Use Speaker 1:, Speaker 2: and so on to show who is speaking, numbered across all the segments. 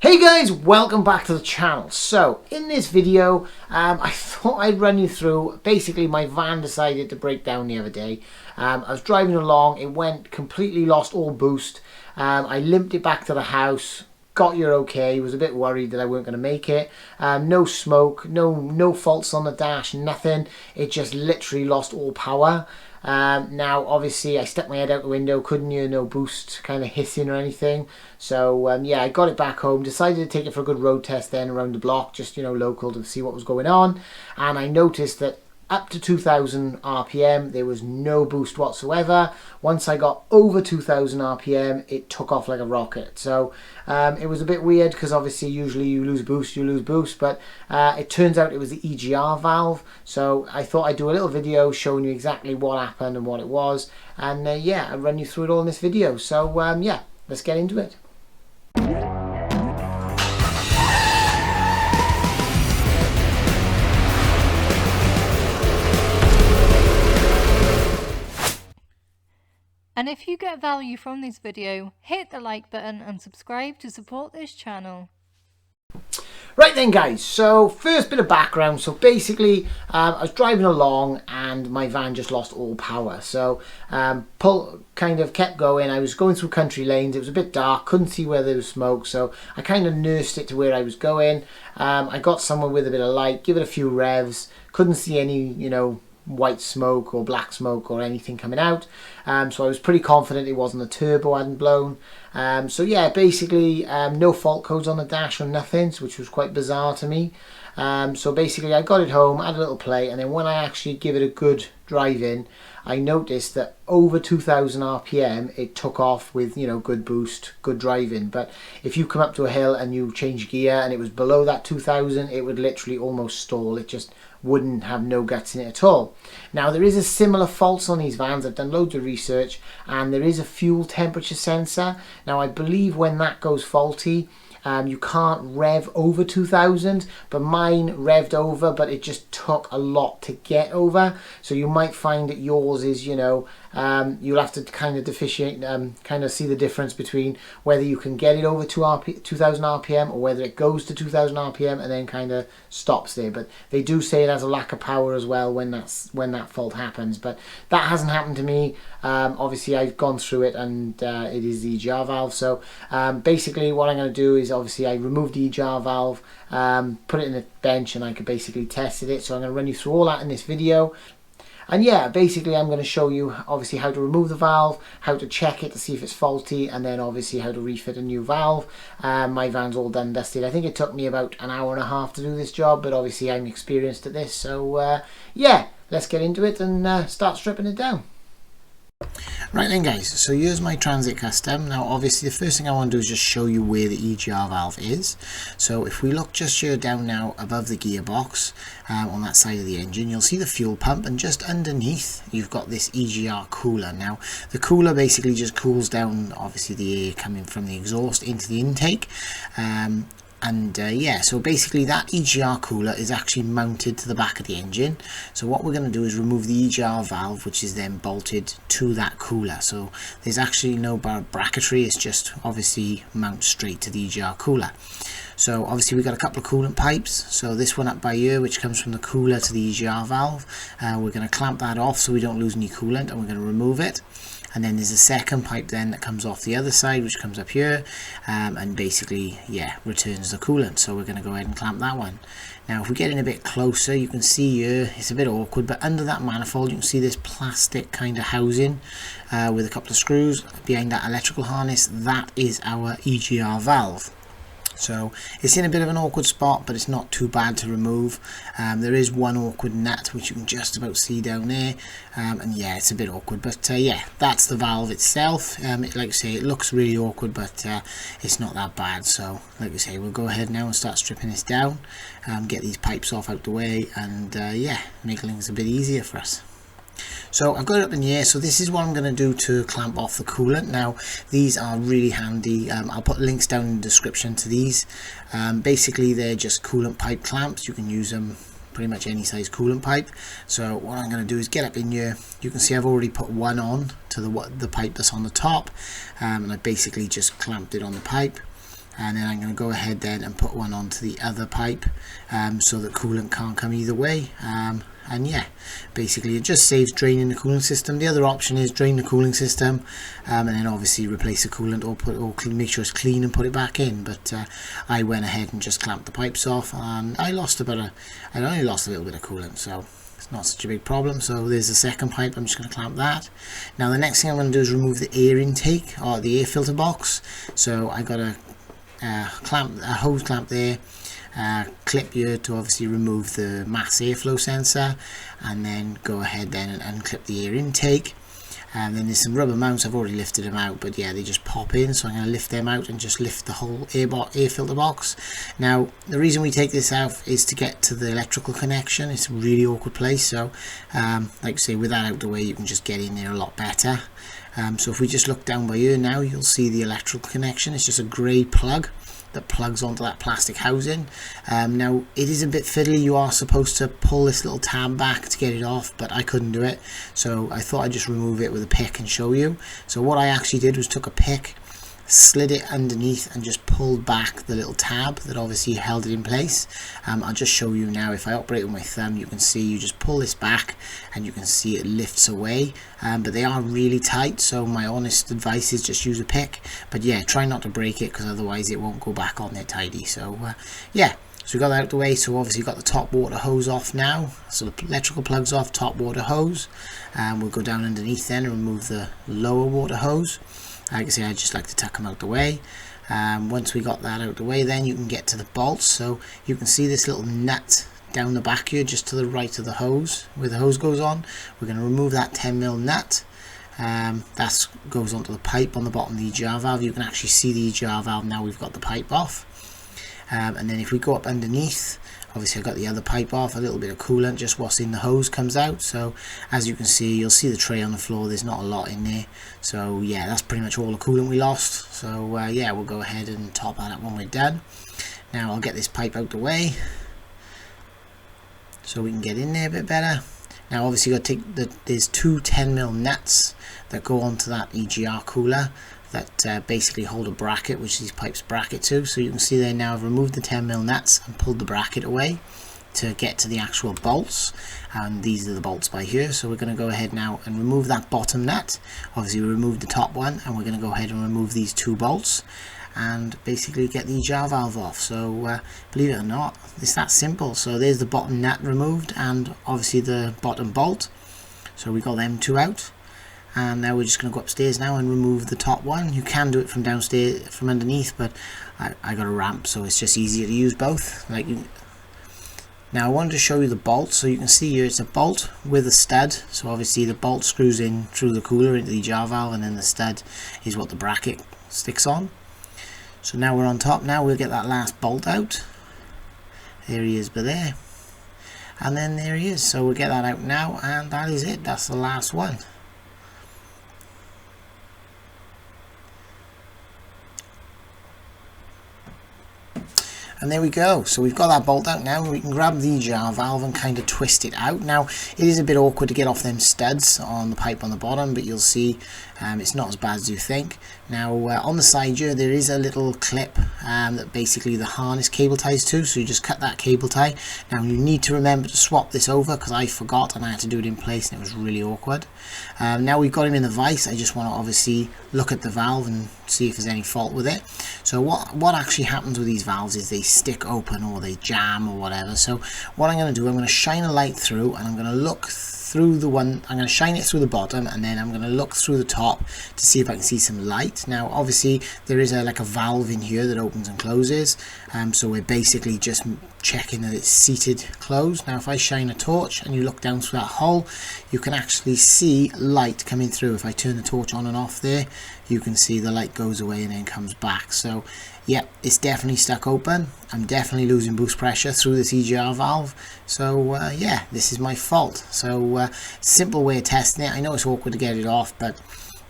Speaker 1: Hey guys, welcome back to the channel. So in this video I thought I'd run you through, basically my van decided to break down the other day. I was driving along, it went completely lost all boost. I limped it back to the house, got here okay, was a bit worried that I weren't going to make it. No smoke, no faults on the dash, nothing. It just literally lost all power. Now obviously I stuck my head out the window, couldn't hear no boost kind of hissing or anything, so yeah, I got it back home, decided to take it for a good road test then around the block, just local, to see what was going on. And I noticed that up to 2000 RPM there was no boost whatsoever. Once I got over 2000 RPM it took off like a rocket. So it was a bit weird because obviously usually you lose boost, but it turns out it was the Egr valve. So I thought I'd do a little video showing you exactly what happened and what it was, and yeah, I'll run you through it all in this video. So yeah, let's get into it.
Speaker 2: And if you get value from this video, hit the like button and subscribe to support this channel.
Speaker 1: Right then guys, so first bit of background. So basically I was driving along and my van just lost all power. So kind of kept going. I was going through country lanes, it was a bit dark, couldn't see where there was smoke, so I kind of nursed it to where I was going. I got somewhere with a bit of light, give it a few revs, couldn't see any white smoke or black smoke or anything coming out, so I was pretty confident it wasn't the turbo I hadn't blown. So yeah, basically no fault codes on the dash or nothing, which was quite bizarre to me. So basically I got it home, had a little play, and then when I actually give it a good drive in, I noticed that over 2000 RPM it took off with good boost, good driving. But if you come up to a hill and you change gear and it was below that 2000, it would literally almost stall. It just wouldn't have no guts in it at all. Now there is a similar faults on these vans. I've done loads of research, and there is a fuel temperature sensor. Now I believe when that goes faulty, you can't rev over 2000, but mine revved over, but it just took a lot to get over. So you might find that yours is, you'll have to kind of differentiate, kind of see the difference between whether you can get it over 2000 RPM or whether it goes to 2000 RPM and then kind of stops there. But they do say it has a lack of power as well when that fault happens, but that hasn't happened to me. Obviously I've gone through it, and it is the Egr valve. So basically what I'm going to do is, obviously I removed the Egr valve, put it in a bench, and I could basically tested it. So I'm going to run you through all that in this video. And yeah, basically I'm going to show you obviously how to remove the valve, how to check it to see if it's faulty, and then obviously how to refit a new valve. My van's all done dusted. I think it took me about an hour and a half to do this job, but obviously I'm experienced at this. So yeah, let's get into it and start stripping it down. Right then guys, so here's my Transit Custom. Now obviously the first thing I want to do is just show you where the Egr valve is. So if we look just here down now above the gearbox, on that side of the engine, you'll see the fuel pump, and just underneath you've got this Egr Cooler. Now the cooler basically just cools down obviously the air coming from the exhaust into the intake. Yeah, so basically that Egr Cooler is actually mounted to the back of the engine. So what we're going to do is remove the Egr valve, which is then bolted to that cooler. So there's actually no bracketry, it's just obviously mount straight to the Egr Cooler. So obviously we've got a couple of coolant pipes. So this one up by here, which comes from the cooler to the Egr valve, we're going to clamp that off so we don't lose any coolant, and we're going to remove it. And then there's a second pipe then that comes off the other side, which comes up here, and basically, yeah, returns the coolant. So we're going to go ahead and clamp that one. Now if we get in a bit closer, you can see here, it's a bit awkward, but under that manifold you can see this plastic kind of housing with a couple of screws behind that electrical harness. That is our Egr valve. So it's in a bit of an awkward spot, but it's not too bad to remove. There is one awkward nut which you can just about see down there, and yeah, it's a bit awkward, but yeah, that's the valve itself. Like I say, it looks really awkward, but it's not that bad. So like I say, we'll go ahead now and start stripping this down, get these pipes off out the way, and yeah, make things a bit easier for us. So I've got it up in the air. So this is what I'm going to do to clamp off the coolant. Now these are really handy. I'll put links down in the description to these. Basically they're just coolant pipe clamps. You can use them pretty much any size coolant pipe. So what I'm going to do is get up in here. You can see I've already put one on to the pipe that's on the top, and I basically just clamped it on the pipe. and then I'm going to go ahead then and put one onto the other pipe, so that coolant can't come either way. And yeah, basically it just saves draining the cooling system. The other option is drain the cooling system, and then obviously replace the coolant, or make sure it's clean and put it back in. But I went ahead and just clamped the pipes off, and I only lost a little bit of coolant, so it's not such a big problem. So there's the second pipe. I'm just going to clamp that. Now the next thing I'm going to do is remove the air intake, or the air filter box. So I got a hose clamp there, clip here to obviously remove the mass airflow sensor, and then go ahead then and unclip the air intake. And then there's some rubber mounts. I've already lifted them out, but yeah, they just pop in, so I'm going to lift them out and just lift the whole air filter box. Now the reason we take this out is to get to the electrical connection. It's a really awkward place, so like I say, with that out the way, you can just get in there a lot better. So if we just look down by here now, you'll see the electrical connection. It's just a grey plug that plugs onto that plastic housing. Now it is a bit fiddly. You are supposed to pull this little tab back to get it off, but I couldn't do it, so I thought I'd just remove it with a pick and show you. So what I actually did was took a pick, slid it underneath, and just pulled back the little tab that obviously held it in place. I'll just show you now. If I operate with my thumb, you can see you just pull this back and you can see it lifts away, but they are really tight, so my honest advice is just use a pick. But yeah, try not to break it, because otherwise it won't go back on there tidy. So yeah, so we got that out of the way. So obviously got the top water hose off now, so the electrical plugs off, top water hose, and we'll go down underneath then and remove the lower water hose. Like I say, I just like to tuck them out the way. Once we got that out the way, then you can get to the bolts. So you can see this little nut down the back here, just to the right of the hose, where the hose goes on. We're going to remove that 10mm nut. That goes onto the pipe on the bottom of the EGR valve. You can actually see the EGR valve now we've got the pipe off. And then if we go up underneath, obviously I've got the other pipe off, a little bit of coolant, just what's in the hose comes out. So as you can see, you'll see the tray on the floor, there's not a lot in there. So yeah, that's pretty much all the coolant we lost. So yeah, we'll go ahead and top that up when we're done. Now I'll get this pipe out the way, so we can get in there a bit better. Now obviously you've got to take there's two 10mm nuts that go onto that EGR cooler, that basically hold a bracket, which these pipes bracket to. So you can see there now I've removed the 10mm nuts and pulled the bracket away to get to the actual bolts, and these are the bolts by here. So we're going to go ahead now and remove that bottom nut. Obviously we removed the top one, and we're going to go ahead and remove these two bolts and basically get the EGR valve off. So believe it or not, it's that simple. So there's the bottom nut removed, and obviously the bottom bolt. So we got them two out. And now we're just going to go upstairs now and remove the top one. You can do it from downstairs, from underneath, but I got a ramp, so it's just easier to use both. Now I wanted to show you the bolt. So you can see here it's a bolt with a stud. So obviously the bolt screws in through the cooler into the EGR valve, and then the stud is what the bracket sticks on. So now we're on top. Now we'll get that last bolt out. There he is by there, and then there he is. So we'll get that out now, and that is it. That's the last one. And there we go. So we've got that bolt out now, and we can grab the EGR valve and kind of twist it out. Now it is a bit awkward to get off them studs on the pipe on the bottom, but you'll see it's not as bad as you think. Now on the side here there is a little clip that basically the harness cable ties to, so you just cut that cable tie. Now you need to remember to swap this over, because I forgot and I had to do it in place, and it was really awkward. Now we've got him in the vise. I just want to obviously look at the valve and see if there's any fault with it. So what actually happens with these valves is they stick open, or they jam, or whatever. So what I'm going to do, I'm going to shine a light through, and I'm going to look through the one, I'm going to shine it through the bottom, and then I'm going to look through the top to see if I can see some light. Now obviously there is like a valve in here that opens and closes, so we're basically just checking that it's seated closed. Now if I shine a torch and you look down through that hole, you can actually see light coming through. If I turn the torch on and off there, you can see the light goes away and then comes back. So yeah, it's definitely stuck open. I'm definitely losing boost pressure through this EGR valve. So yeah, this is my fault. So simple way of testing it. I know it's awkward to get it off, but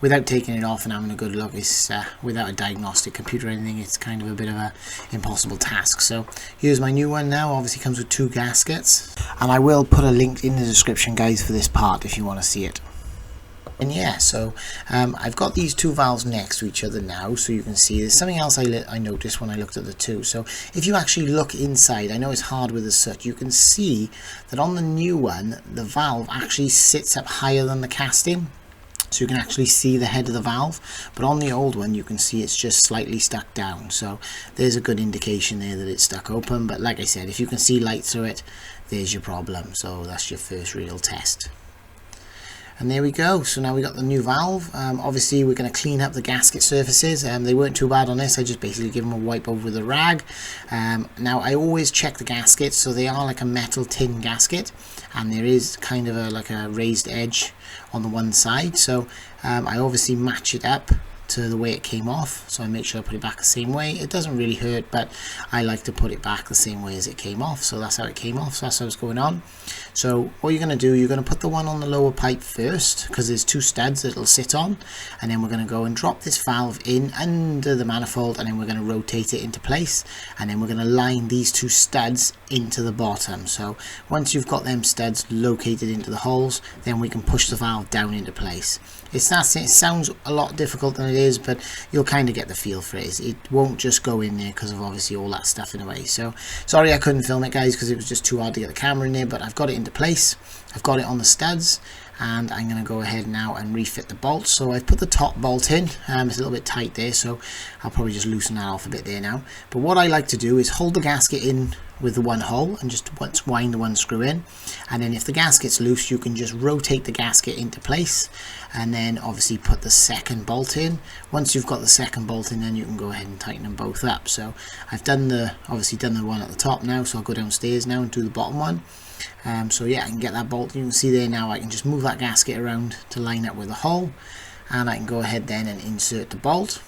Speaker 1: without taking it off and having a good look, it's without a diagnostic computer or anything, it's kind of a bit of a impossible task. So here's my new one now. Obviously comes with two gaskets, and I will put a link in the description, guys, for this part if you want to see it. And yeah, so I've got these two valves next to each other now, so you can see there's something else I noticed when I looked at the two. So if you actually look inside, I know it's hard with the soot, you can see that on the new one, the valve actually sits up higher than the casting. So you can actually see the head of the valve, but on the old one you can see it's just slightly stuck down. So there's a good indication there that it's stuck open, but like I said, if you can see light through it, there's your problem. So that's your first real test. And there we go. So now we got the new valve. Obviously we're going to clean up the gasket surfaces. They weren't too bad on this. I just basically give them a wipe over with a rag. Now I always check the gaskets, so they are like a metal tin gasket, and there is kind of like a raised edge on the one side. So I obviously match it up to the way it came off, so I make sure I put it back the same way. It doesn't really hurt, but I like to put it back the same way as it came off. So that's how it came off, so that's how it's going on. So what you're going to do, you're going to put the one on the lower pipe first, because there's two studs that it'll sit on, and then we're going to go and drop this valve in under the manifold, and then we're going to rotate it into place, and then we're going to line these two studs into the bottom. So once you've got them studs located into the holes, then we can push the valve down into place. It sounds a lot difficult than it is, but you'll kind of get the feel for it. It won't just go in there because of obviously all that stuff in the way. So sorry I couldn't film it, guys, because it was just too hard to get the camera in there, but I've got it into place. I've got it on the studs, and I'm going to go ahead now and refit the bolts. So I've put the top bolt in. It's a little bit tight there, so I'll probably just loosen that off a bit there now. But what I like to do is hold the gasket in with the one hole and just wind the one screw in, and then if the gasket's loose, you can just rotate the gasket into place, and then obviously put the second bolt in. Once you've got the second bolt in, then you can go ahead and tighten them both up. So I've obviously done the one at the top now, so I'll go downstairs now and do the bottom one. So yeah, I can get that bolt. You can see there now I can just move that gasket around to line up with the hole, and I can go ahead then and insert the bolt.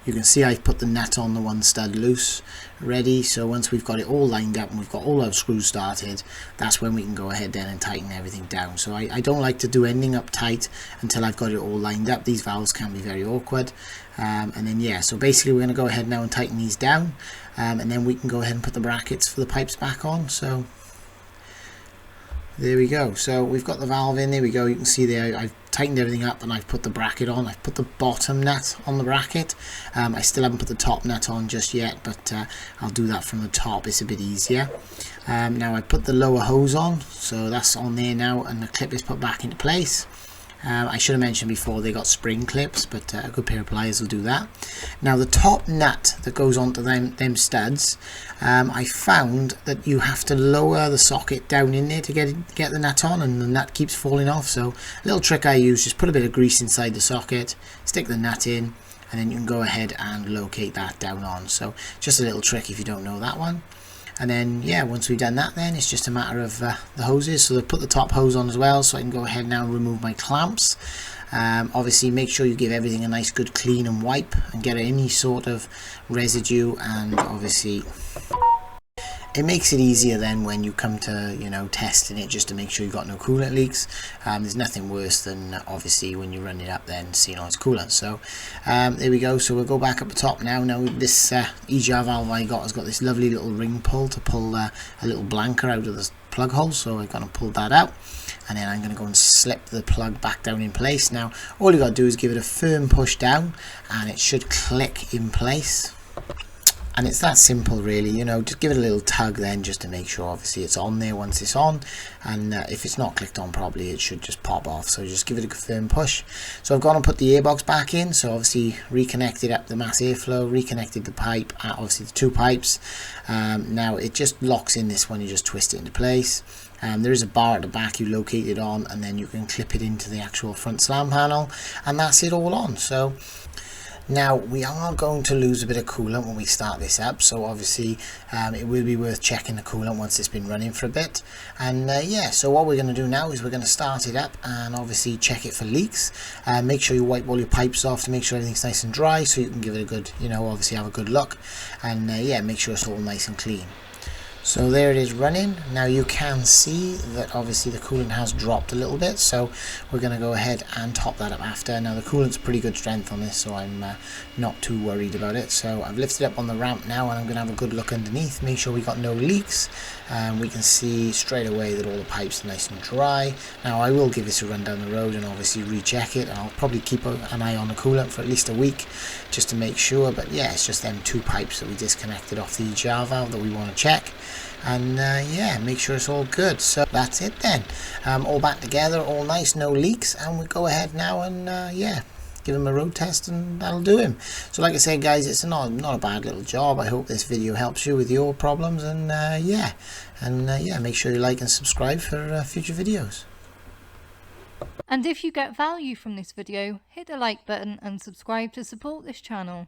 Speaker 1: You can see I've put the nut on the one stud loose, ready. So once we've got it all lined up and we've got all our screws started, that's when we can go ahead then and tighten everything down. So I don't like to do anything up tight until I've got it all lined up. These valves can be very awkward. And then yeah, so basically we're going to go ahead now and tighten these down, and then we can go ahead and put the brackets for the pipes back on. So there we go. So we've got the valve in. There we go. You can see there I've tightened everything up and I've put the bracket on. I've put the bottom nut on the bracket. I still haven't put the top nut on just yet, but I'll do that from the top. It's a bit easier. Now I put the lower hose on, so that's on there now, and the clip is put back into place. I should have mentioned before they got spring clips, but a good pair of pliers will do that. Now the top nut that goes onto them studs, I found that you have to lower the socket down in there to get the nut on, and the nut keeps falling off. So a little trick I use, just put a bit of grease inside the socket, stick the nut in, and then you can go ahead and locate that down on. So just a little trick if you don't know that one. And then yeah, once we've done that, then it's just a matter of the hoses. So they've put the top hose on as well, so I can go ahead now and remove my clamps. Obviously make sure you give everything a nice good clean and wipe and get any sort of residue, and obviously it makes it easier then when you come to, you know, testing it, just to make sure you've got no coolant leaks. There's nothing worse than obviously when you run it up then seeing all its coolant. So there we go. So we'll go back up the top now. Now this Egr valve I got has got this lovely little ring pull to pull a little blanker out of the plug hole, so I'm going to pull that out, and then I'm going to go and slip the plug back down in place. Now all you got to do is give it a firm push down and it should click in place. And it's that simple really, you know, just give it a little tug then, just to make sure obviously it's on there once it's on, and if it's not clicked on properly it should just pop off. So just give it a firm push. So I've gone and put the airbox back in, so obviously reconnected up the mass airflow, reconnected the pipe, obviously the two pipes. Now it just locks in this one, you just twist it into place. There is a bar at the back you locate it on, and then you can clip it into the actual front slam panel, and that's it all on. So now we are going to lose a bit of coolant when we start this up, so obviously it will be worth checking the coolant once it's been running for a bit. And yeah, so what we're going to do now is we're going to start it up and obviously check it for leaks. Make sure you wipe all your pipes off to make sure everything's nice and dry, so you can give it a good, you know, obviously have a good look, and yeah, make sure it's all nice and clean. So there it is running. Now you can see that obviously the coolant has dropped a little bit, so we're going to go ahead and top that up after. Now the coolant's pretty good strength on this, so I'm not too worried about it. So I've lifted up on the ramp now, and I'm going to have a good look underneath, make sure we got no leaks. We can see straight away that all the pipes are nice and dry. Now I will give this a run down the road and obviously recheck it. I'll probably keep an eye on the coolant for at least a week just to make sure, but yeah, it's just them 2 pipes that we disconnected off the jar valve that we want to check. And yeah, make sure it's all good. So that's it then. All back together, all nice, no leaks, and we'll go ahead now and yeah, give him a road test and that'll do him. So like I said guys, it's not a bad little job. I hope this video helps you with your problems, and yeah, make sure you like and subscribe for future videos.
Speaker 2: And if you get value from this video, hit the like button and subscribe to support this channel.